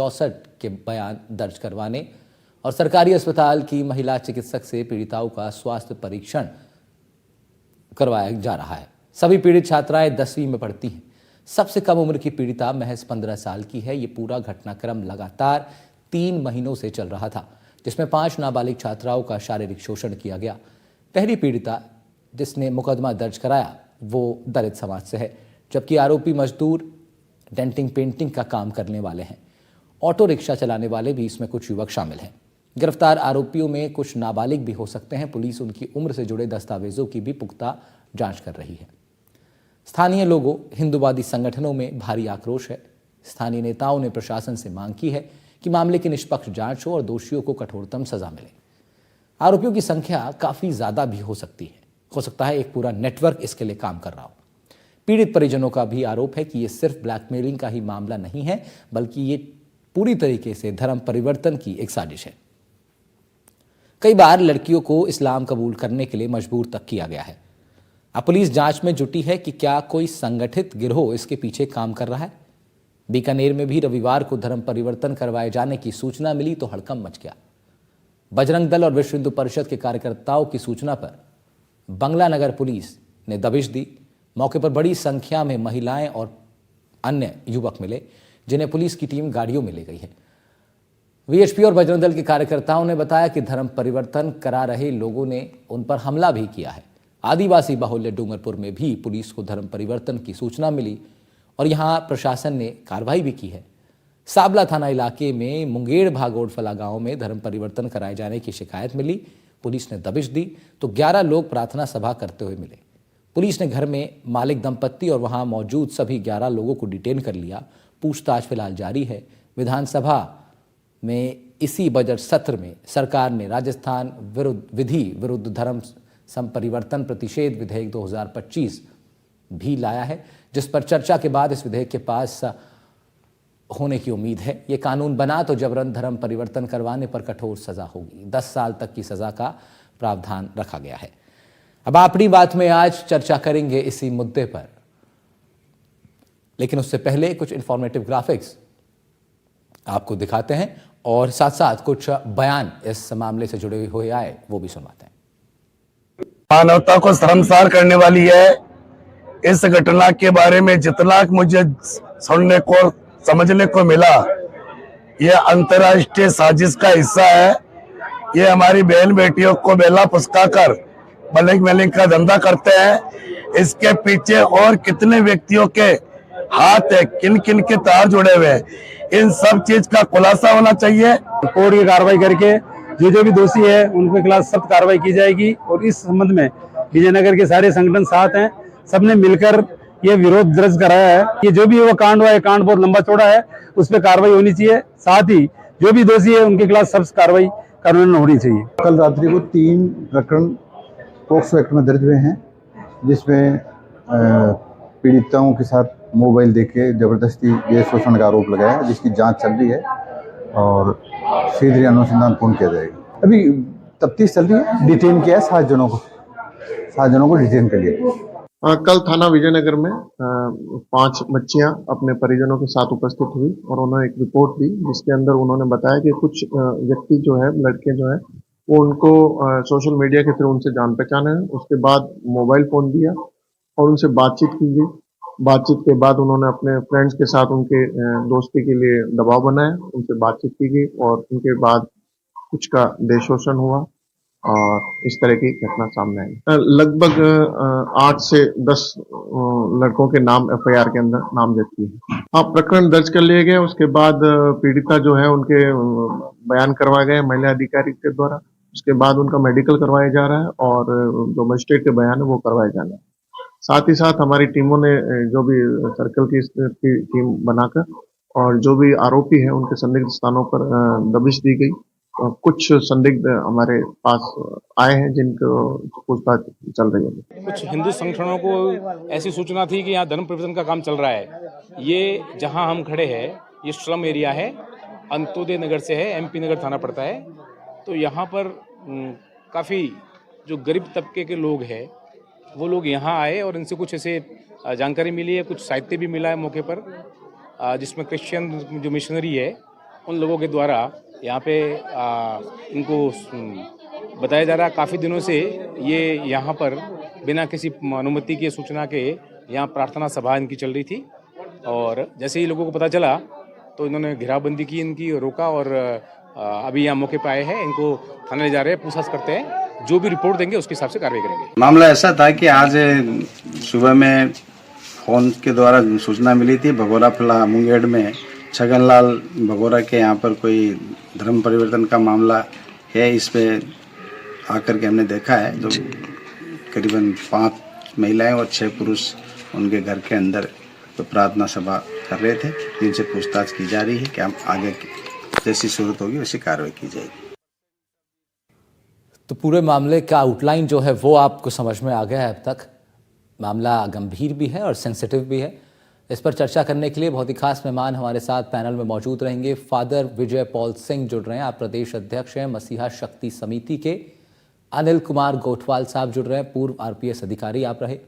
64 के बयान दर्ज करवाने और सरकारी अस्पताल की महिला चिकित्सक से पीड़िताओं का स्वास्थ्य परीक्षण करवाया जा रहा है। सभी पीड़ित छात्राएं 10वीं में पढ़ती हैं। सबसे कम उम्र की पीड़िता महज 15 साल की है। ये पूरा घटनाक्रम लगातार 3 महीनों से चल रहा था, जिसमें 5 नाबालिग छात्राओं का शारीरिक शोषण किया गया। पहली पीड़िता जिसने मुकदमा दर्ज कराया वो दलित समाज से है, जबकि आरोपी मजदूर डेंटिंग पेंटिंग का काम करने वाले हैं। ऑटो रिक्शा चलाने वाले भी इसमें कुछ युवक शामिल हैं। गिरफ्तार आरोपियों में कुछ नाबालिग भी हो सकते हैं। पुलिस उनकी उम्र से जुड़े दस्तावेजों की भी पुख्ता जांच कर रही है। स्थानीय लोगों, हिंदूवादी संगठनों में भारी आक्रोश है। स्थानीय नेताओं ने प्रशासन से मांग की है कि मामले की निष्पक्ष जांच हो और दोषियों को कठोरतम सजा मिले। आरोपियों की संख्या काफी ज्यादा भी हो सकती है। हो सकता है एक पूरा नेटवर्क इसके लिए काम कर रहा हो। पीड़ित परिजनों का भी आरोप है कि ये सिर्फ ब्लैकमेलिंग का ही मामला नहीं है, बल्कि ये पूरी तरीके से धर्म परिवर्तन की एक साजिश है। कई बार लड़कियों को इस्लाम कबूल करने के लिए मजबूर तक किया गया है। अब पुलिस जांच में जुटी है कि क्या कोई संगठित गिरोह इसके पीछे काम कर रहा है। बीकानेर में भी रविवार को धर्म परिवर्तन करवाए जाने की सूचना मिली तो हड़कंप मच गया। बजरंग दल और विश्व हिंदू परिषद के कार्यकर्ताओं की सूचना पर बंगला नगर पुलिस ने दबिश दी। मौके पर बड़ी संख्या में महिलाएं और अन्य युवक मिले, जिन्हें पुलिस की टीम गाड़ियों में ले गई है। वीएचपी और बजरंग दल के कार्यकर्ताओं ने बताया कि धर्म परिवर्तन करा रहे लोगों ने उन पर हमला भी किया है। आदिवासी बाहुल्य डूंगरपुर में भी पुलिस को धर्म परिवर्तन की सूचना मिली और यहां प्रशासन ने कार्रवाई भी की है। साबला थाना इलाके में मुंगेर भागोड़फला गांव में धर्म परिवर्तन कराए जाने की शिकायत मिली। पुलिस ने दबिश दी तो 11 लोग प्रार्थना सभा करते हुए मिले। पुलिस ने घर में मालिक दंपत्ति और वहां मौजूद सभी 11 लोगों को डिटेन कर लिया। पूछताछ फिलहाल जारी है। विधानसभा में इसी बजट सत्र में सरकार ने राजस्थान विधि विरुद्ध धर्म संपरिवर्तन प्रतिषेध विधेयक 2025 भी लाया है, जिस पर चर्चा के बाद इस विधेयक के पास होने की उम्मीद है। ये कानून बना तो जबरन धर्म परिवर्तन करवाने पर कठोर सजा होगी। 10 साल तक की सजा का प्रावधान रखा गया है। अब अपनी बात में आज चर्चा करेंगे इसी मुद्दे पर, लेकिन उससे पहले कुछ इंफॉर्मेटिव ग्राफिक्स आपको दिखाते हैं और साथ साथ कुछ बयान इस मामले से जुड़े हुए आए वो भी सुनवाते हैं। मानवता को शर्मसार करने वाली है। इस घटना के बारे में जितना मुझे सुनने को समझने को मिला, यह अंतर्राष्ट्रीय साजिश का हिस्सा है। ये हमारी बहन बेटियों को बेला पुस्काकर ब्लैकमेलिंग का धंधा करते हैं। इसके पीछे और कितने व्यक्तियों के हाथ है, किन किन के तार जुड़े हुए हैं, इन सब चीज का खुलासा होना चाहिए। कोर्ट की कार्रवाई करके जो भी दोषी है उनके खिलाफ सख्त कार्रवाई की जाएगी। और इस संबंध में विजयनगर के सारे संगठन साथ हैं। सबने मिलकर ये विरोध दर्ज कराया है। ये जो भी वो कांड हुआ है, कांड बहुत लंबा चौड़ा है, उस पर कार्रवाई होनी चाहिए। साथ ही जो भी दोषी है उनके खिलाफ सख्त कार्रवाई कानून होनी चाहिए। कल रात्रि को 3 प्रकरण पॉक्सो एक्ट में दर्ज हुए हैं, जिसमें पीड़िताओं के साथ मोबाइल देके जबरदस्ती ये शोषण का आरोप लगाया है, जिसकी जांच चल रही है और शीघ्र अनुसंधान पूर्ण किया जाएगा। अभी तफ्तीश चल रही है। डिटेन किया है 7 जनों को डिटेन कर लिया। कल थाना विजयनगर में 5 बच्चियां अपने परिजनों के साथ उपस्थित हुई और उन्होंने एक रिपोर्ट दी, जिसके अंदर उन्होंने बताया कि कुछ व्यक्ति जो है, लड़के जो है, वो उनको सोशल मीडिया के थ्रू उनसे जान पहचान है। उसके बाद मोबाइल फोन दिया और उनसे बातचीत की गई। बातचीत के बाद उन्होंने अपने फ्रेंड्स के साथ उनके दोस्ती के लिए दबाव बनाया, उनसे बातचीत की गई और उनके बाद कुछ का देह शोषण हुआ और इस तरह की घटना सामने आई। लगभग 8 से 10 लड़कों के नाम एफआईआर के अंदर नामजद किए हैं। हाँ, प्रकरण दर्ज कर लिए गए। उसके बाद पीड़िता जो है उनके बयान करवाए गए महिला अधिकारी के द्वारा। उसके बाद उनका मेडिकल करवाया जा रहा है और जो मजिस्ट्रेट के बयान है वो करवाए जा रहे हैं। साथ ही साथ हमारी टीमों ने जो भी सर्कल की टीम बनाकर और जो भी आरोपी है उनके संदिग्ध स्थानों पर दबिश दी गई। कुछ संदिग्ध हमारे पास आए हैं जिनको पूछताछ चल रही है। कुछ हिंदू संगठनों को ऐसी सूचना थी कि यहाँ धर्म परिवर्तन का काम चल रहा है। ये जहाँ हम खड़े हैं ये स्लम एरिया है, अंत्योदय नगर से है, एमपी नगर थाना पड़ता है। तो यहाँ पर काफ़ी जो गरीब तबके के लोग हैं वो लोग यहाँ आए और इनसे कुछ ऐसे जानकारी मिली है, कुछ साहित्य भी मिला है मौके पर, जिसमें क्रिश्चियन जो मिशनरी है उन लोगों के द्वारा यहाँ पे इनको बताया जा रहा है काफ़ी दिनों से ये यहाँ पर बिना किसी अनुमति के सूचना के यहाँ प्रार्थना सभा इनकी चल रही थी, और जैसे ही लोगों को पता चला तो इन्होंने घेराबंदी की, इनकी रोका, और अभी यहाँ मौके पे आए हैं, इनको थाने ले जा रहे हैं, पूछताछ करते हैं, जो भी रिपोर्ट देंगे उसके हिसाब से कार्रवाई करेंगे। मामला ऐसा था कि आज सुबह में फोन के द्वारा सूचना मिली थी भगोरा फला मुंगेर में छगनलाल भगोरा के यहाँ पर कोई धर्म परिवर्तन का मामला है। इस पे आकर के हमने देखा है, जो करीबन 5 महिलाएं और 6 पुरुष उनके घर के अंदर तो प्रार्थना सभा कर रहे थे, जिनसे पूछताछ की जा रही है कि हम आगे जैसी सूरत होगी वैसी कार्रवाई की जाएगी। तो पूरे मामले का आउटलाइन जो है वो आपको समझ में आ गया है अब तक। मामला गंभीर भी है और सेंसिटिव भी है। इस पर चर्चा करने के लिए बहुत ही खास मेहमान हमारे साथ पैनल में मौजूद रहेंगे। फादर विजय पॉल सिंह जुड़ रहे हैं, आप प्रदेश अध्यक्ष हैं मसीहा शक्ति समिति के। अनिल कुमार गोठवाल साहब जुड़ रहे हैं, पूर्व RPS अधिकारी आप रहे।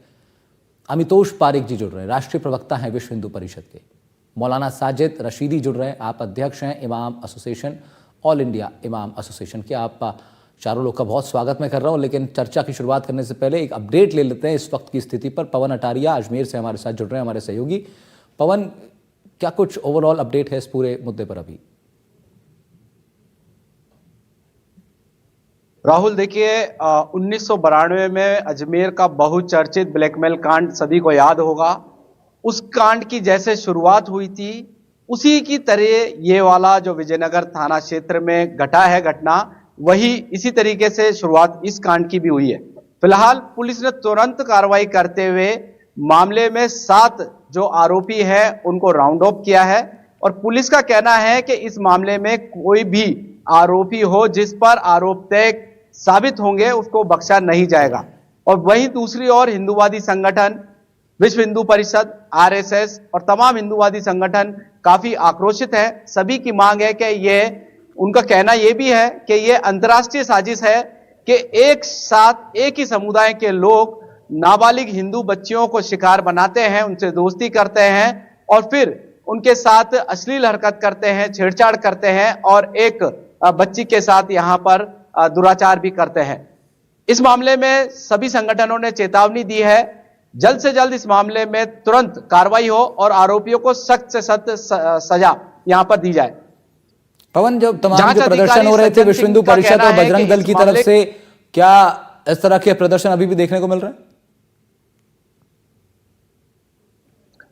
अमितोष पारिक जी जुड़ रहे हैं, राष्ट्रीय प्रवक्ता हैं विश्व हिंदू परिषद के। मौलाना साजिद रशीदी जुड़ रहे हैं, आप अध्यक्ष हैं इमाम एसोसिएशन, ऑल इंडिया इमाम एसोसिएशन के। आप चारों लोग का बहुत स्वागत मैं कर रहा हूं, लेकिन चर्चा की शुरुआत करने से पहले एक अपडेट ले लेते हैं इस वक्त की स्थिति पर। पवन अटारिया अजमेर से हमारे साथ जुड़ रहे हैं, हमारे सहयोगी। पवन, क्या कुछ ओवरऑल अपडेट है इस पूरे मुद्दे पर अभी? राहुल, देखिए 1992 में अजमेर का बहुचर्चित ब्लैकमेल कांड सभी को याद होगा। उस कांड की जैसे शुरुआत हुई थी उसी की तरह ये वाला जो विजयनगर थाना क्षेत्र में घटा है घटना, वही इसी तरीके से शुरुआत इस कांड की भी हुई है। फिलहाल पुलिस ने तुरंत कार्रवाई करते हुए मामले में 7 जो आरोपी है उनको राउंड अप किया है, और पुलिस का कहना है कि इस मामले में कोई भी आरोपी हो जिस पर आरोप तय साबित होंगे उसको बख्शा नहीं जाएगा। और वहीं दूसरी ओर हिंदूवादी संगठन विश्व हिंदू परिषद, RSS और तमाम हिंदूवादी संगठन काफी आक्रोशित है। सभी की मांग है कि उनका कहना यह भी है कि यह अंतर्राष्ट्रीय साजिश है कि एक साथ एक ही समुदाय के लोग नाबालिग हिंदू बच्चियों को शिकार बनाते हैं, उनसे दोस्ती करते हैं और फिर उनके साथ अश्लील हरकत करते हैं, छेड़छाड़ करते हैं और एक बच्ची के साथ यहां पर दुराचार भी करते हैं। इस मामले में सभी संगठनों ने चेतावनी दी है, जल्द से जल्द इस मामले में तुरंत कार्रवाई हो और आरोपियों को सख्त से सख्त सजा यहां पर दी जाए। पवन, जब तमाम जो प्रदर्शन हो रहे थे विश्व हिंदू परिषद और बजरंग दल की तरफ से, क्या इस तरह के प्रदर्शन अभी भी देखने को मिल रहे हैं?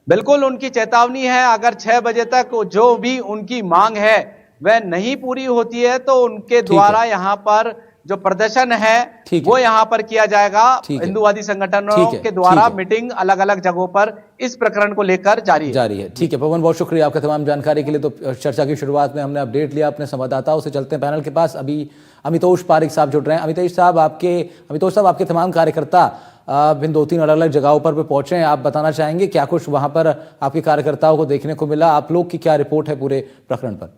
बिल्कुल, उनकी चेतावनी है, अगर 6 बजे तक जो भी उनकी मांग है वह नहीं पूरी होती है तो उनके द्वारा यहाँ पर जो प्रदर्शन है वो यहाँ पर किया जाएगा। हिंदूवादी संगठनों के द्वारा मीटिंग अलग अलग जगहों पर इस प्रकरण को लेकर जारी है। ठीक है पवन, बहुत शुक्रिया आपका तमाम जानकारी के लिए। तो चर्चा की शुरुआत में हमने अपडेट लिया अपने संवाददाताओं से। चलते हैं पैनल के पास। अभी अमितोष पारिक साहब जुड़ रहे हैं। अमितोष साहब, आपके तमाम कार्यकर्ता इन 2-3 अलग अलग जगहों पर पहुंचे हैं, आप बताना चाहेंगे क्या कुछ वहां पर आपके कार्यकर्ताओं को देखने को मिला? आप लोग की क्या रिपोर्ट है पूरे प्रकरण पर?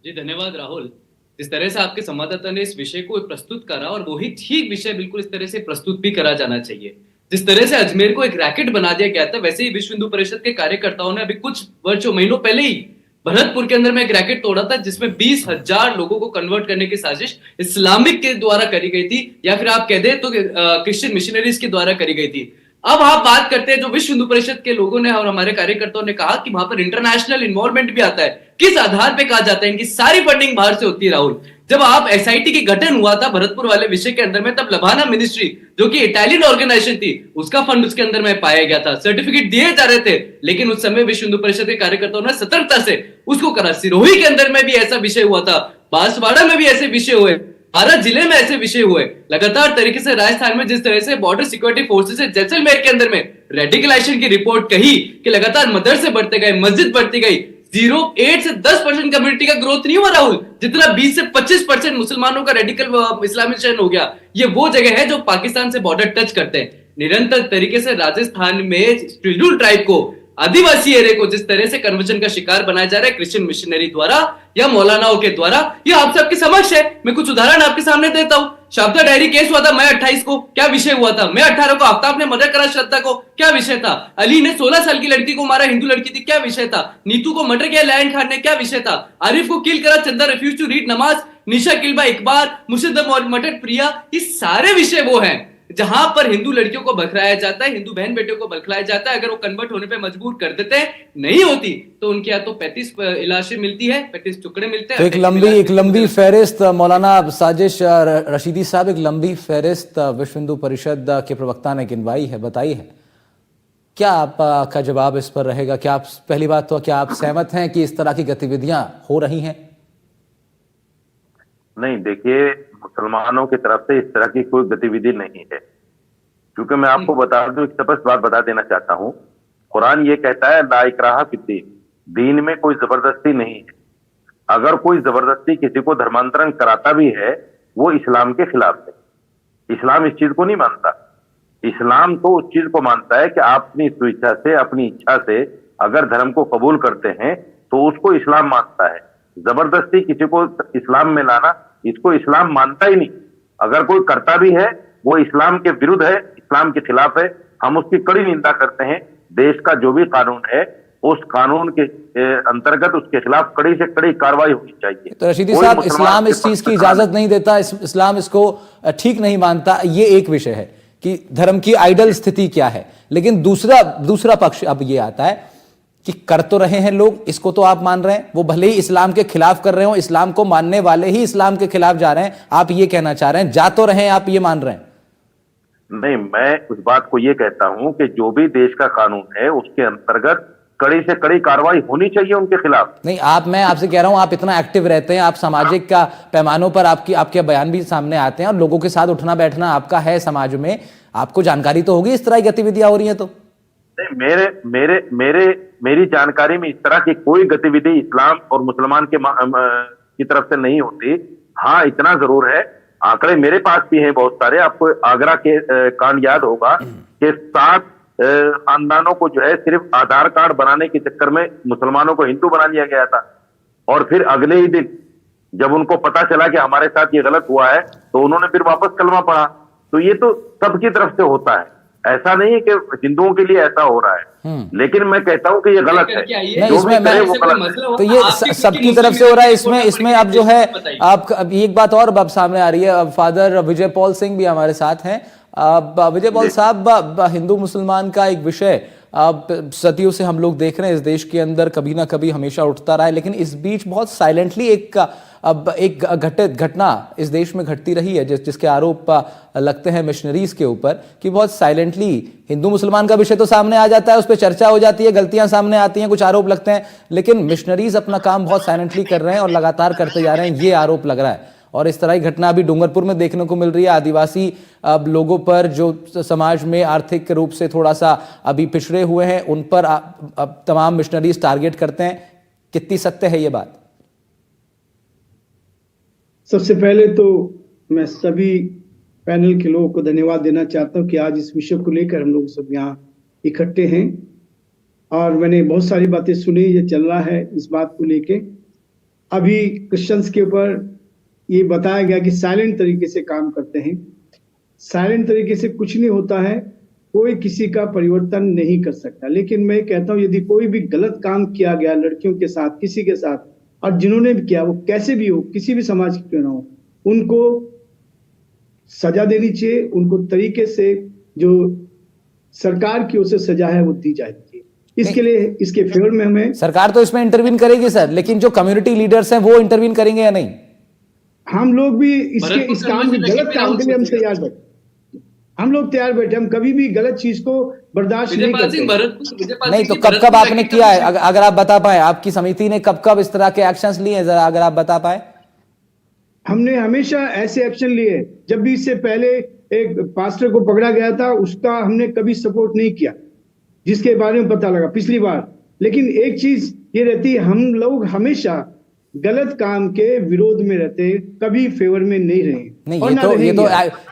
जी धन्यवाद राहुल। जिस तरह से आपके संवाददाता ने इस विषय को प्रस्तुत करा, और वही ठीक विषय बिल्कुल इस तरह से प्रस्तुत भी करा जाना चाहिए। जिस तरह से अजमेर को एक रैकेट बना दिया गया था, वैसे ही विश्व हिंदू परिषद के कार्यकर्ताओं ने अभी कुछ वर्षों महीनों पहले ही भरतपुर के अंदर में एक रैकेट तोड़ा था, जिसमें 20,000 लोगों को कन्वर्ट करने की साजिश इस्लामिक के द्वारा करी गई थी, या फिर आप कह दें तो क्रिश्चियन मिशनरीज के द्वारा करी गई थी। अब आप बात करते हैं, जो विश्व हिंदू परिषद के लोगों ने और हमारे कार्यकर्ताओं ने कहा कि वहां पर इंटरनेशनल इन्वॉल्वमेंट भी आता है। किस आधार पे कहा जाता है? इनकी सारी फंडिंग बाहर से होती है राहुल। जब आप SIT की गठन हुआ था भरतपुर वाले विषय के अंदर में, तब लबाना मिनिस्ट्री जो कि इटालियन ऑर्गेनाइजेशन थी, उसका फंड उसके अंदर में पाया गया था, सर्टिफिकेट दिए जा रहे थे, लेकिन उस समय विश्व हिंदू परिषद के कार्यकर्ताओं ने सतर्कता से उसको करा। सिरोही के अंदर में भी ऐसा विषय हुआ था, बांसवाड़ा में भी ऐसे विषय हुए, 12 जिले में ऐसे विषय हुए। लगातार तरीके से राजस्थान में जिस तरह से बॉर्डर सिक्योरिटी फोर्सेस से जैसलमेर के अंदर में रेडिकलाइजेशन की रिपोर्ट कही कि लगातार मदरसे बढ़ते गए, मस्जिद बढ़ती गई, 0.8 से 10% कम्युनिटी का ग्रोथ नहीं हुआ राहुल, जितना 20 से 25% मुसलमानों का रेडिकल इस्लामिजेशन हो गया। ये वो जगह है जो पाकिस्तान से बॉर्डर टच करते हैं। निरंतर तरीके से राजस्थान में शेड्यूल ट्राइब को, आदिवासी एरिया को जिस तरह से कन्वर्जन का शिकार बनाया जा रहा है क्रिश्चियन मिशनरी द्वारा या मौलानाओं के द्वारा, ये आप सबके समक्ष है। मैं कुछ उदाहरण आपके सामने देता हूं। शाबदा डायरी केस हुआ था मई 28 को, क्या विषय हुआ था? मई 18 को आफ्ताब ने मर्डर करा श्रद्धा को, क्या विषय था? अली ने 16 साल की लड़की को मारा, हिंदू लड़की थी, क्या विषय था? नीतू को मर्डर किया लायन खान ने, क्या विषय था? आरिफ को किल करा, चंदा रिफ्यूज टू रीड नमाज, निशा किलबा इकबाल, मुर्शिद मर्डर प्रिया। ये सारे विषय वो हैं जहां पर हिंदू लड़कियों को बखलाया जाता है, हिंदू बहन बेटियों को बखलाया जाता है। अगर वो कन्वर्ट होने पे मजबूर कर देते हैं, नहीं होती तो उनके या तो 35 लाशें मिलती है, 35 टुकड़े मिलते हैं। तो एक लंबी फहरिस्त, मौलाना साजिश रशीदी साहब, एक लंबी फहरिस्त विश्व हिंदू परिषद के प्रवक्ता ने गिनवाई है, बताई है। क्या आपका जवाब इस पर रहेगा? क्या आप, पहली बात तो क्या आप सहमत हैं कि इस तरह की गतिविधियां हो रही हैं? नहीं, देखिए, मुसलमानों की तरफ से इस तरह की कोई गतिविधि नहीं है। क्योंकि मैं आपको बता दूं, एक स्पष्ट बात बता देना चाहता हूं, कुरान ये कहता है ला इकराहा फिद्दीन, दीन में कोई जबरदस्ती नहीं है। अगर कोई जबरदस्ती किसी को धर्मांतरण कराता भी है, वो इस्लाम के खिलाफ है। इस्लाम इस चीज को नहीं मानता। इस्लाम तो उस चीज को मानता है कि आप अपनी स्वेच्छा से, अपनी इच्छा से अगर धर्म को कबूल करते हैं तो उसको इस्लाम मानता है। जबरदस्ती किसी को इस्लाम में लाना, इसको इस्लाम मानता ही नहीं। अगर कोई करता भी है वो इस्लाम के विरुद्ध है, इस्लाम के खिलाफ है। हम उसकी कड़ी निंदा करते हैं। देश का जो भी कानून है उस कानून के अंतर्गत उसके खिलाफ कड़ी से कड़ी कार्रवाई होनी चाहिए। तो रशीदी साहब, इस्लाम इस चीज की इजाजत नहीं देता, इस्लाम इसको ठीक नहीं मानता, ये एक विषय है कि धर्म की आइडल स्थिति क्या है। लेकिन दूसरा पक्ष अब ये आता है कि कर तो रहे हैं लोग, इसको तो आप मान रहे हैं, वो भले ही इस्लाम के खिलाफ कर रहे हो, इस्लाम को मानने वाले ही इस्लाम के खिलाफ जा रहे हैं। आप ये कहना चाह रहे हैं, जा तो रहे हैं, आप ये मान रहे हैं? नहीं, मैं उस बात को ये कहता हूं कि जो भी देश का कानून है उसके अंतर्गत कड़ी से कड़ी कार्रवाई होनी चाहिए उनके खिलाफ। नहीं, मैं आपसे कह रहा हूं, आप इतना एक्टिव रहते हैं, आप सामाजिक का पैमानों पर आपके बयान भी सामने आते हैं और लोगों के साथ उठना बैठना आपका है समाज में, आपको जानकारी तो होगी इस तरह की गतिविधियां हो रही है। तो नहीं, मेरी जानकारी में इस तरह की कोई गतिविधि इस्लाम और मुसलमान की तरफ से नहीं होती। हाँ, इतना जरूर है, आंकड़े मेरे पास भी हैं बहुत सारे। आपको आगरा के कांड याद होगा कि 7 खानदानों को जो है सिर्फ आधार कार्ड बनाने के चक्कर में मुसलमानों को हिंदू बना लिया गया था। और फिर अगले ही दिन जब उनको पता चला कि हमारे साथ ये गलत हुआ है तो उन्होंने फिर वापस कलमा पढ़ा। तो ये तो सबकी तरफ से होता है, ऐसा नहीं है कि हिंदुओं के लिए ऐसा हो रहा है। लेकिन मैं कहता हूं कि ये गलत है। तो ये सबकी तरफ से हो रहा है। इसमें अब जो है, आप एक बात और अब सामने आ रही है। अब फादर विजय पॉल सिंह भी हमारे साथ हैं। विजय पॉल साहब, हिंदू मुसलमान का एक विषय सदियों से हम लोग देख रहे हैं इस देश के अंदर, कभी ना कभी हमेशा उठता रहा है, लेकिन इस बीच बहुत साइलेंटली एक घटना इस देश में घटती रही है जिसके आरोप लगते हैं मिशनरीज के ऊपर कि बहुत साइलेंटली हिंदू मुसलमान का विषय तो सामने आ जाता है, उस पर चर्चा हो जाती है, गलतियां सामने आती हैं, कुछ आरोप लगते हैं, लेकिन मिशनरीज अपना काम बहुत साइलेंटली कर रहे हैं और लगातार करते जा रहे हैं, ये आरोप लग रहा है। और इस तरह की घटना अभी डूंगरपुर में देखने को मिल रही है। आदिवासी लोगों पर जो समाज में आर्थिक रूप से थोड़ा सा अभी पिछड़े हुए हैं, उन पर अब तमाम मिशनरीज टारगेट करते हैं। कितनी सत्य है ये बात? सबसे पहले तो मैं सभी पैनल के लोगों को धन्यवाद देना चाहता हूं कि आज इस विषय को लेकर हम लोग सब यहाँ इकट्ठे हैं। और मैंने बहुत सारी बातें सुनी, ये चल रहा है इस बात को लेके। अभी क्रिश्चियंस के ऊपर ये बताया गया कि साइलेंट तरीके से काम करते हैं। साइलेंट तरीके से कुछ नहीं होता है, कोई किसी का परिवर्तन नहीं कर सकता। लेकिन मैं कहता हूँ यदि कोई भी गलत काम किया गया लड़कियों के साथ, किसी के साथ, और जिन्होंने भी किया वो कैसे भी हो, किसी भी समाज के क्यों ना हो, उनको सजा देनी चाहिए। उनको तरीके से जो सरकार की ओर से सजा है वो दी जाएगी। इसके लिए इसके फेवर में हमें सरकार तो इसमें इंटरवीन करेगी सर, लेकिन जो कम्युनिटी लीडर्स हैं वो इंटरवीन करेंगे या नहीं? हम लोग भी इस काम में गलत काम के लिए हम तैयार बैठे, हम लोग तैयार बैठे। हम कभी भी गलत चीज को बर्दाश्त नहीं करते। नहीं तो कब आपने किया है, अगर आप बता पाए, आपकी समिति ने कब इस तरह के एक्शंस लिए हैं, जरा अगर आप बता पाए। हमने हमेशा ऐसे एक्शन लिए। जब भी इससे पहले एक पास्टर को पकड़ा गया था, उसका हमने कभी सपोर्ट नहीं किया, जिसके बारे में पता लगा पिछली बार। लेकिन एक चीज ये रहती है, हम लोग हमेशा गलत काम के विरोध में रहते, कभी फेवर में नहीं रहे। नहीं,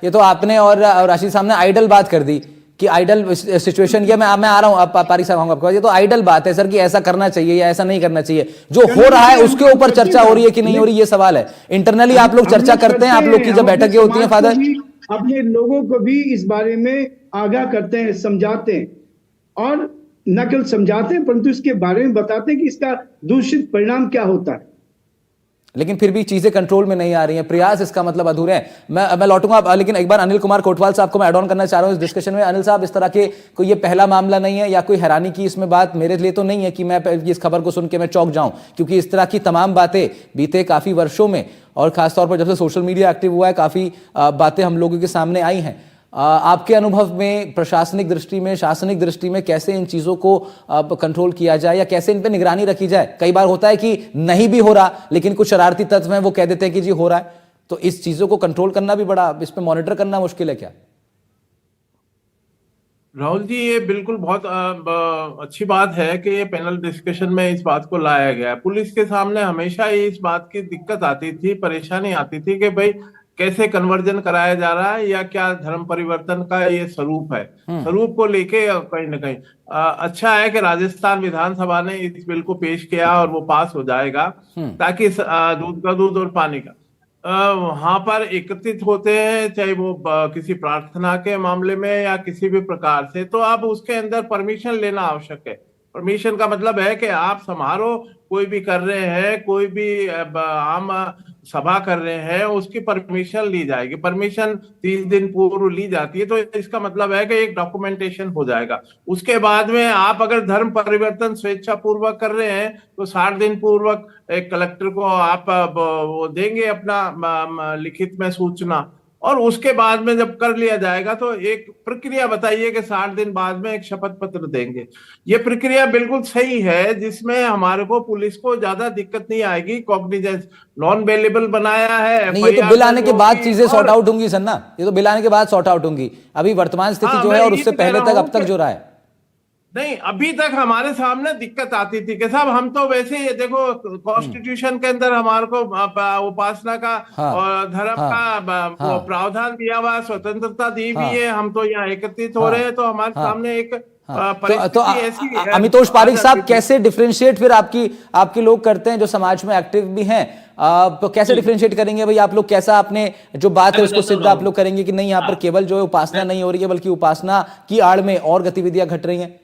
ये तो आपने और राशिद साहब ने आइडल बात कर दी कि आइडल सिचुएशन, ये मैं आ रहा हूं, आप पारिक साहब आऊंगा आपको, ये तो आइडल बात है सर कि ऐसा करना चाहिए या ऐसा नहीं करना चाहिए। जो हो रहा है उसके ऊपर चर्चा हो रही है कि नहीं हो रही, ये सवाल है। इंटरनली आप लोग चर्चा करते हैं, आप लोग की जब बैठकें होती हैं फादर, अपने लोगों को भी इस बारे में आगाह करते हैं, समझाते हैं, और न केवल समझाते हैं परंतु इसके बारे में बताते हैं कि इसका दूषित परिणाम क्या होता है। लेकिन फिर भी चीजें कंट्रोल में नहीं आ रही हैं, प्रयास इसका मतलब अधूरे हैं। मैं लौटूंगा, लेकिन एक बार अनिल कुमार कोटवाल साहब को मैं ऐड ऑन करना चाह रहा हूं इस डिस्कशन में। अनिल साहब, इस तरह के कोई ये पहला मामला नहीं है या कोई हैरानी की इसमें बात मेरे लिए तो नहीं है कि मैं इस खबर को सुन के मैं चौंक जाऊं, क्योंकि इस तरह की तमाम बातें बीते काफी वर्षों में और खासतौर पर जब से सोशल मीडिया एक्टिव हुआ है काफी बातें हम लोगों के सामने आई हैं। आपके अनुभव में प्रशासनिक दृष्टि में, शासनिक दृष्टि में कैसे इन चीजों को कंट्रोल किया जाए या कैसे इन पे निगरानी रखी जाए? कई बार होता है कि नहीं भी हो रहा लेकिन कुछ शरारती तत्व हैं वो कह देते हैं कि जी हो रहा है, तो इस चीजों को कंट्रोल करना भी बड़ा, इस पे मॉनिटर करना मुश्किल है क्या? राहुल जी, ये बिल्कुल बहुत अच्छी बात है कि ये पैनल डिस्कशन में इस बात को लाया गया है। पुलिस के सामने हमेशा ही इस बात की दिक्कत आती थी, परेशानी आती थी कि भाई कैसे कन्वर्जन कराया जा रहा है या क्या धर्म परिवर्तन का ये स्वरूप है। स्वरूप को लेके कहीं ना कहीं अच्छा है कि राजस्थान विधानसभा ने इस बिल को पेश किया और वो पास हो जाएगा, ताकि दूध का दूध और पानी का वहां पर एकत्रित होते हैं, चाहे वो किसी प्रार्थना के मामले में या किसी भी प्रकार से, तो अब उसके अंदर परमिशन लेना आवश्यक है। परमिशन का मतलब है कि आप समारोह कोई भी कर रहे हैं, कोई भी आम सभा कर रहे हैं, उसकी परमिशन ली जाएगी। परमिशन 30 दिन पूर्व ली जाती है, तो इसका मतलब है कि एक डॉक्यूमेंटेशन हो जाएगा। उसके बाद में आप अगर धर्म परिवर्तन स्वेच्छा पूर्वक कर रहे हैं तो 60 दिन पूर्वक एक कलेक्टर को आप वो देंगे अपना लिखित में सूचना, और उसके बाद में जब कर लिया जाएगा तो एक प्रक्रिया बताइए कि 60 दिन बाद में एक शपथ पत्र देंगे। ये प्रक्रिया बिल्कुल सही है, जिसमें हमारे को पुलिस को ज्यादा दिक्कत नहीं आएगी। कॉग्निजेंस नॉन अवेलेबल बनाया है, नहीं, ये तो बिल आने के बाद चीजें सॉर्ट आउट होंगी सर ना, ये तो बिल आने के बाद सॉर्ट आउट होंगी। अभी वर्तमान स्थिति जो है और उससे पहले तक अब तक जो रहा है, नहीं, अभी तक हमारे सामने दिक्कत आती थी कि साहब हम तो वैसे ही देखो कॉन्स्टिट्यूशन के अंदर हमारे को उपासना का और धर्म का वो प्रावधान दिया हुआ, स्वतंत्रता दी हुई है, हम तो यहाँ एकत्रित हो रहे हैं, तो हमारे सामने एक तो अमितोष पारिक साहब, कैसे डिफरेंशिएट फिर आपके लोग करते हैं जो समाज में एक्टिव भी हैं, तो कैसे डिफरेंशिएट करेंगे भाई आप लोग? कैसा आपने जो बात है उसको सिद्ध आप लोग करेंगे कि नहीं यहाँ पर केवल जो है उपासना नहीं हो रही है बल्कि उपासना की आड़ में और गतिविधियां घट रही हैं?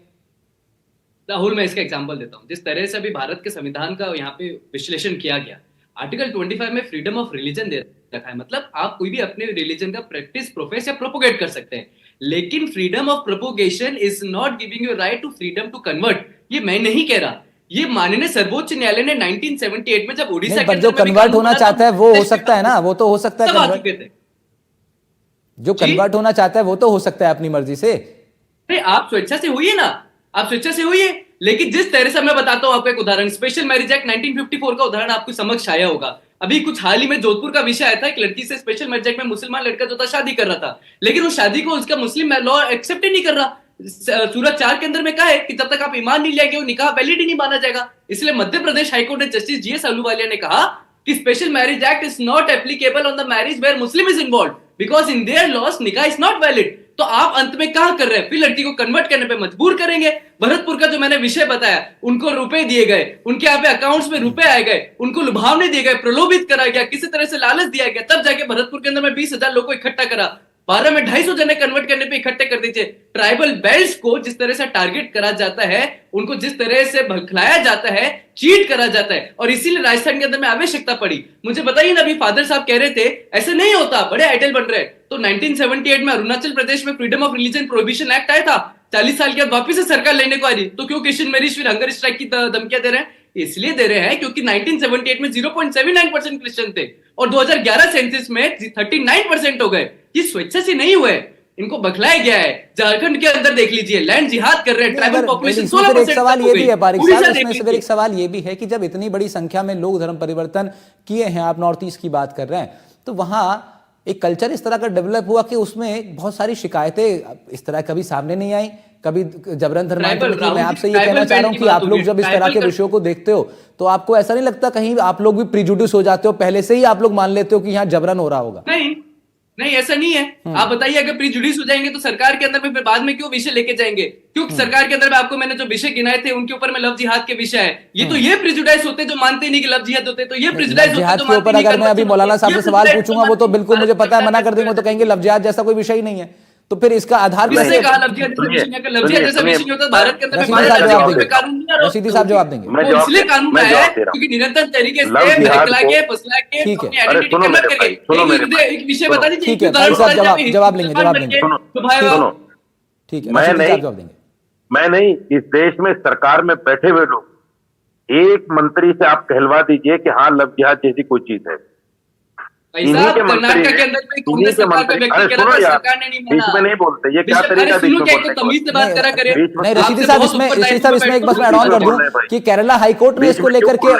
राहुल, मैं इसका एग्जांपल देता हूं। जिस तरह से अभी भारत के संविधान का यहाँ पे विश्लेषण किया गया, आर्टिकल 25 में फ्रीडम ऑफ रिलीजन दे रखा है, मतलब आप कोई भी अपने रिलीजन का प्रैक्टिस, प्रोफेस या प्रोपोगेट कर सकते हैं, लेकिन freedom of propagation is not giving you right to freedom to convert. ये मैं नहीं कह रहा, ये माननीय सर्वोच्च न्यायालय ने 1978 में जब उड़ीसा के जो कन्वर्ट होना चाहता है वो हो सकता है ना, वो तो हो सकता है, जो कन्वर्ट होना चाहता है वो तो हो सकता है अपनी मर्जी से। आप स्वेच्छा से हुई है ना, आप स्वेच्छा से हुई है, लेकिन जिस तरह से मैं बताता हूं आपको एक उदाहरण, स्पेशल मैरिज एक्ट 1954 का उदाहरण आपको समक्ष आया होगा। अभी कुछ हाल ही में जोधपुर का विषय आया था, एक लड़की से स्पेशल मैरिज एक्ट में मुसलमान लड़का जो था शादी कर रहा था, लेकिन उस शादी को उसका मुस्लिम लॉ एक्सेप्ट ही नहीं कर रहा। सूरत 4 के अंदर में कहा है कि जब तक आप ईमान नहीं लाएंगे वो निकाह वैलिड ही नहीं माना जाएगा। इसलिए मध्य प्रदेश हाईकोर्ट ने जस्टिस जीएस अहलूवालिया ने कहा कि special marriage act is not applicable on the marriage where Muslim is involve because in their laws निकाह इज नॉट वैलिड। तो आप अंत में क्या कर रहे हैं, फिर लड़की को कन्वर्ट करने पे मजबूर करेंगे। भरतपुर का जो मैंने विषय बताया, उनको रुपए दिए गए, उनके यहाँ पे अकाउंट्स में रुपए आए गए, उनको लुभावने दिए गए, प्रलोभित करा गया, किसी तरह से लालच दिया गया, तब जाके भरतपुर के अंदर में 20,000 लोगों को इकट्ठा करा, 12 में 250 जने कन्वर्ट करने पे इकट्ठे कर दीजिए। ट्राइबल बेल्ट्स को जिस तरह से टारगेट करा जाता है, उनको जिस तरह से भड़काया जाता है, चीट करा जाता है, और इसीलिए राजस्थान के अंदर में आवश्यकता पड़ी। मुझे बताइए ना, अभी फादर साहब कह रहे थे ऐसे नहीं होता, बड़े आइडल बन रहे। तो 1978 में अरुणाचल प्रदेश में freedom of religion prohibition act आया था, 40 साल के बाद वापिस से सरकार लेने को आ रही, तो क्यों क्रिश्चियन मैरिज फिर हंगर स्ट्राइक की धमकियां दे रहे हैं? इसलिए दे रहे हैं क्योंकि 1978 में 0.79% क्रिश्चियन थे और 2011 सेंसस में 39% हो गए। ये स्वेच्छा से नहीं हुए, इनको बखलाया गया है। झारखंड के अंदर देख लीजिए, लैंड जिहाद कर रहे हैं, ट्राइबल पॉपुलेशन 16% सवाल ये भी है पारिक साहब, इसमें से फिर एक सवाल ये भी है कि जब इतनी बड़ी संख्या में लोग धर्म परिवर्तन किए हैं, आप नॉर्थ ईस्ट की बात कर रहे हैं, तो वहां एक कल्चर इस तरह का डेवलप हुआ कि उसमें बहुत सारी शिकायतें इस तरह कभी सामने नहीं आई, कभी जबरन धर्मांतरण की। मैं आपसे ये कहना चाह रहा हूँ कि आप लोग जब इस तरह के विषयों को देखते हो तो आपको ऐसा नहीं लगता कहीं आप लोग भी प्रिजुडिस हो जाते हो, पहले से ही आप लोग मान लेते हो कि यहाँ जबरन हो रहा होगा? नहीं, ऐसा नहीं है। आप बताइए, अगर प्रीजुडिस हो जाएंगे तो सरकार के अंदर में फिर बाद में क्यों विषय लेके जाएंगे? क्यों सरकार के अंदर में आपको मैंने जो विषय गिनाए थे उनके ऊपर में लव जिहाद के विषय है, ये प्रिजुडाइज होते जो मानते नहीं कि लव जिहाद होते, तो ये प्रिजुडाइज होते जिहाद जो के मानते ऊपर नहीं अगर मैं अभी मौलाना साहब से सवाल prejudice पूछूंगा वो तो बिल्कुल मुझे पता है मना कर देंगे, वो तो कहेंगे लव जिहाद जैसा कोई विषय ही नहीं है। तो फिर इसका आधार किसने कैसे? कहा लव जिहाद जैसा विषय नहीं है? लव जिहाद जैसा विषय नहीं होता भारत के अंदर में रशीदी हमारे साहब राज्य जवाब के देंगे। कानून नहीं आ रहा। रशीदी साहब जवाब देंगे। वो इसलिए कानून आया है क्योंकि निरंतर तरीके से बहला के फसला के ठीक है। अपनी आइडेंटिटी कन्वर्ट करके मुझे एक विषय बता दीजिए। ठीक है, भाई साहब जवाब लेंगे, जवाब लेंगे। तो भाई ठीक है, मैं रशीदी नहीं साहब जवाब देंगे। मैं नहीं, इस देश में सरकार में बैठे हुए लोग एक मंत्री से आप कहलवा दीजिए कि हाँ लव जिहाद जैसी कोई चीज है। इन्हीं के मंत्री कर्नाटक के अंदर में कांग्रेस सरकार का व्यक्ति अरे कह रहा सुनो था यार, सरकार ने नहीं बीच माना। में नहीं बोलते, ये क्या तरीका बीच में बोलने का? तमीज से बात करा करे। नहीं रशीदी साहब इसमें एक बस मैं ऐड ऑन कर दूं कि केरला हाईकोर्ट ने इसको लेकर के,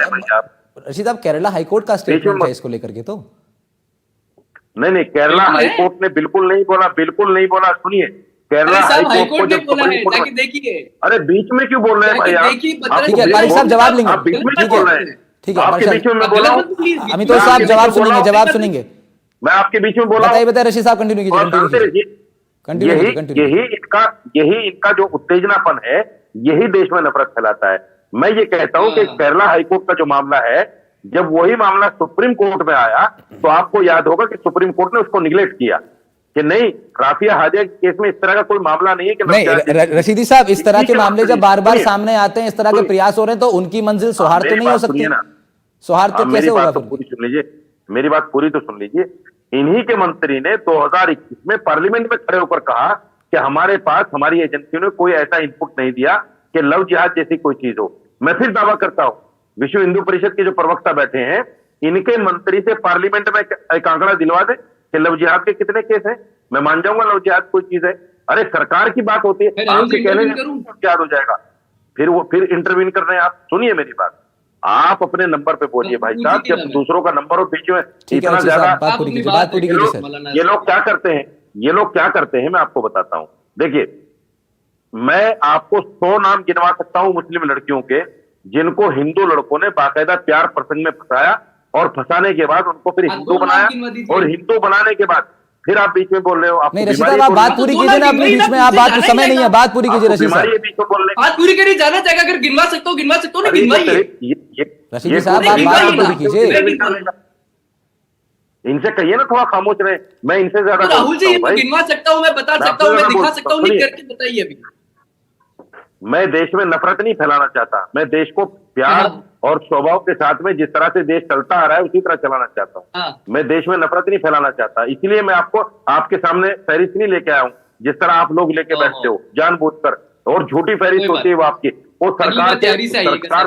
रशीद साहब केरला हाईकोर्ट का स्टेटमेंट है इसको लेकर के, तो नहीं केरला हाईकोर्ट ने बिल्कुल नहीं बोला, बिल्कुल नहीं बोला। सुनिए, केरला हाईकोर्ट ने बोला है, जाके देखिए। अरे बीच में क्यों बोल रहे हैं भाई आप? ठीक है पारिक साहब जवाब लेंगे। आप बीच में क्यों बोल रहे हैं? ठीक है आपके बीच में मैं बोला हूं? अमितोष साहब जवाब सुनेंगे। मैं आपके बीच में बोला। बताइए रशीद साहब कंटिन्यू कीजिए। यही इनका जो उत्तेजनापन है, यही देश में नफरत फैलाता है। मैं ये कहता हूं कि केरला हाईकोर्ट का जो मामला है, जब वही मामला सुप्रीम कोर्ट में आया तो आपको याद होगा कि सुप्रीम कोर्ट ने उसको निगलेक्ट किया कि नहीं, राफिया हादिया के केस में इस तरह का कोई मामला नहीं है कि नहीं। रशीदी साहब इस तरह के मामले जब बार बार सामने आते हैं, इस तरह के प्रयास हो रहे हैं, तो उनकी मंजिल सौहार्द तो नहीं हो सकती? सौहार्द तो कैसे होगा? पूरी सुन लीजिए, मेरी बात पूरी तो सुन लीजिए। इन्हीं के मंत्री ने 2021 में पार्लियामेंट में खड़े होकर कहा कि हमारे पास हमारी एजेंसियों ने कोई ऐसा इनपुट नहीं दिया कि लव जिहाद जैसी कोई चीज हो। मैं फिर दावा करता हूं, विश्व हिंदू परिषद के जो प्रवक्ता बैठे हैं, इनके मंत्री से पार्लियामेंट में एक आंकड़ा दिलवा दे कि लव जिहाद के कितने केस हैं। मैं मान जाऊंगा लव जिहाद कोई चीज है। अरे सरकार की बात होती है, आपके कहने जिहाद हो जाएगा, फिर इंटरवीन कर रहे हैं आप। सुनिए मेरी बात, आप अपने नंबर पे बोलिए भाई साहब, जब दूसरों का नंबर हो बीच में इतना ज्यादा। ये लोग क्या करते हैं, मैं आपको बताता हूं। देखिए, मैं आपको 100 नाम गिनवा सकता हूं मुस्लिम लड़कियों के, जिनको हिंदू लड़कों ने बाकायदा प्यार प्रसंग में फंसाया और फंसाने के बाद उनको फिर हिंदू बनाया, और हिंदू बनाने के बाद फिर आप बीच में बोल रहे हो। नहीं रशीद साहब, आप बात पूरी कीजिए ना अपने बीच में, आप बात समय नहीं है, बात पूरी कीजिए रशीद साहब। बात पूरी करी, जाना चाहेगा, अगर गिनवा सकता हूँ ना गिनवाइए। रशीद साहब आप बात पूरी कीजिए। इनसे कहिए ना थोड़ा खामोश रहे, मैं इनसे ज्यादा राहुल जी गिनवा सकता हूँ, मैं बता सकता हूँ, मैं दिखा सकता हूँ, नहीं करके बताइए अभी। मैं देश में नफरत नहीं फैलाना चाहता, मैं देश को प्यार और स्वभाव के साथ में जिस तरह से देश चलता आ रहा है उसी तरह चलाना चाहता हूँ। मैं देश में नफरत नहीं फैलाना चाहता, इसलिए मैं आपको आपके सामने फहरिस्त नहीं लेके आया हूँ जिस तरह आप लोग लेके बैठते हो जानबूझकर, और झूठी फहरिस्त होती है वो आपकी, वो सरकार से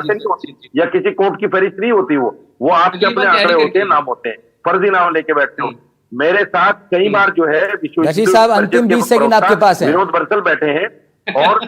नहीं होती या किसी कोर्ट की फहरिस्त नहीं होती, वो आपके अपने आंकड़े होते हैं, नाम होते हैं, फर्जी नाम लेके बैठते हो। मेरे साथ कई बार जो है रशीद साहब अंतिम 20 सेकंड आपके पास है। विनोद बंसल बैठे हैं और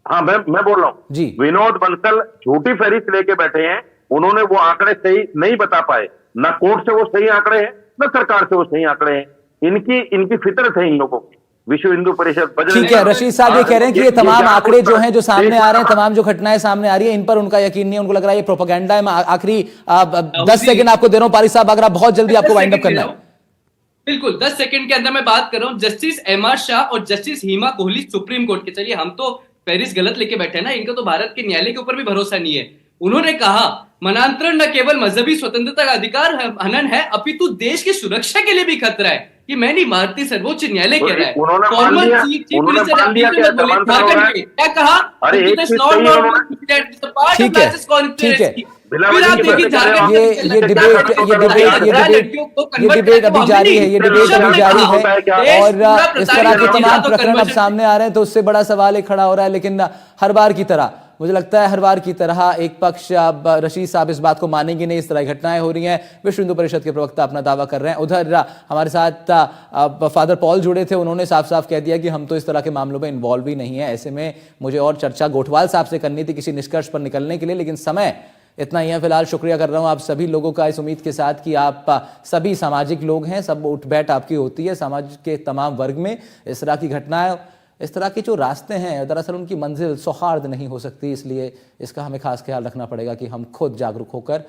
हाँ मैं बोल रहा हूँ जी, विनोद बंसल झूठी फहरिस्त लेके बैठे हैं, उन्होंने वो आंकड़े सही नहीं बता पाए, ना कोर्ट से वो सही आंकड़े हैं ना सरकार से वो सही आंकड़े हैं। इनकी फितरत है इन लोगों की, विश्व हिंदू परिषद। ठीक है, रशीद साहब ये कह रहे हैं कि ये तमाम आंकड़े जो हैं जो सामने आ रहे हैं, तमाम जो घटनाएं सामने आ रही है, इन पर उनका यकीन नहीं है, उनको लग रहा है ये प्रोपेगेंडा है। मैं आखिरी 10 सेकंड आपको दे रहा हूं पारिक साहब, अगर आप बहुत जल्दी आपको वाइंड अप करना है। बिल्कुल 10 सेकंड के अंदर मैं बात कर रहा हूँ। जस्टिस एमआर शाह और जस्टिस हिमा कोहली सुप्रीम कोर्ट के, चलिए हम तो पेरिस गलत लेके बैठे हैं ना, इनका तो भारत के न्यायालय के ऊपर भी भरोसा नहीं है। उन्होंने कहा मनांतरण न केवल मजहबी स्वतंत्रता का अधिकार हनन है, अपितु देश की सुरक्षा के लिए भी खतरा है। ये मैं नहीं, भारतीय सर्वोच्च न्यायालय कह रहा है। क्या कहा? ये डिबेट अभी जारी है, और इस तरह के तमाम प्रकरण अब सामने आ रहे हैं, तो उससे बड़ा सवाल एक खड़ा हो रहा है। लेकिन हर बार की तरह मुझे लगता है, हर बार की तरह एक पक्ष, अब रशीद साहब इस बात को मानेंगे नहीं, इस तरह घटनाएं हो रही हैं, विश्व हिंदू परिषद के प्रवक्ता अपना दावा कर रहे हैं। उधर हमारे साथ फादर पॉल जुड़े थे, उन्होंने साफ साफ कह दिया कि हम तो इस तरह के मामलों में इन्वॉल्व ही नहीं है। ऐसे में मुझे और चर्चा गोठवाल साहब से करनी थी किसी निष्कर्ष पर निकलने के लिए, लेकिन समय इतना ही है। फिलहाल शुक्रिया कर रहा हूं आप सभी लोगों का, इस उम्मीद के साथ कि आप सभी सामाजिक लोग हैं, सब उठ बैठ आपकी होती है समाज के तमाम वर्ग में। इस तरह की घटनाएं, इस तरह के जो रास्ते हैं, दरअसल उनकी मंजिल सौहार्द नहीं हो सकती, इसलिए इसका हमें खास ख्याल रखना पड़ेगा कि हम खुद जागरूक होकर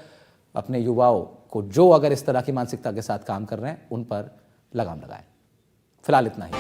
अपने युवाओं को, जो अगर इस तरह की मानसिकता के साथ काम कर रहे हैं, उन पर लगाम लगाएं। फिलहाल इतना ही।